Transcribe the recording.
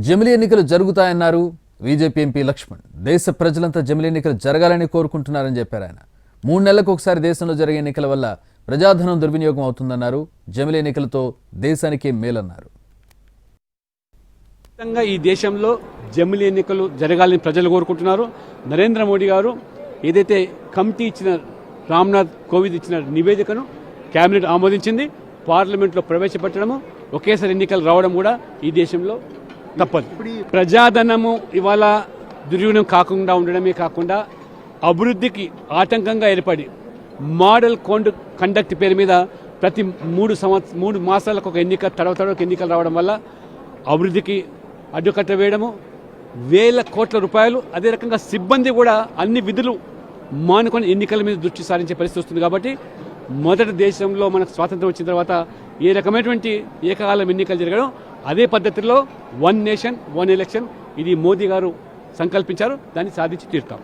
జమిలీ ఎన్నికలు జరుగుతాయన్నారు BJP MP Laxman. దేశ ప్రజలంతా జమిలీ ఎన్నికలు జరగాలని కోరుకుంటున్నారని చెప్పారు ఆయన. 3 నెలలకు ఒకసారి దేశంలో జరిగే ఎన్నికల వల్ల ప్రజాధనం దుర్వినియోగం అవుతుందన్నారు. జమిలీ ఎన్నికలతో దేశానికి మేలన్నారు. ఈ దేశంలో జమిలీ ఎన్నికలు జరగాలని ప్రజలు కోరుకుంటున్నారు. నరేంద్ర మోడీ గారు ఏదైతే కమిటీ ఇచ్చిన రామ్నాథ్ కోవింద్ ఇచ్చిన నివేదికను కేబినెట్ ఆమోదించింది. పార్లమెంట్లో ప్రవేశపెట్టడము, ఒకేసారి ఎన్నికలు రావడం కూడా ఈ దేశంలో తప్పదు. ప్రజాధనము ఇవాళ దుర్వినియోగం కాకుండా ఉండడమే కాకుండా అభివృద్ధికి ఆటంకంగా ఏర్పడి మోడల్ కండక్ట్ పేరు మీద ప్రతి 3 మాసాలకు ఒక ఎన్నిక తడవతడవకు ఎన్నికలు రావడం వల్ల అభివృద్ధికి అడ్డుకట్ట వేయడము, వేల కోట్ల రూపాయలు, అదే రకంగా సిబ్బంది కూడా అన్ని విధులు మానుకొని ఎన్నికల మీద దృష్టి సారించే పరిస్థితి వస్తుంది. కాబట్టి మొదటి దేశంలో మనకు స్వాతంత్రం వచ్చిన తర్వాత ఏ రకమైనటువంటి ఏకకాలం ఎన్నికలు జరగడం, అదే పద్ధతిలో 1 నేషన్ 1 ఎలక్షన్ ఇది మోదీ గారు సంకల్పించారు. దాన్ని సాధించి తీరుతాం.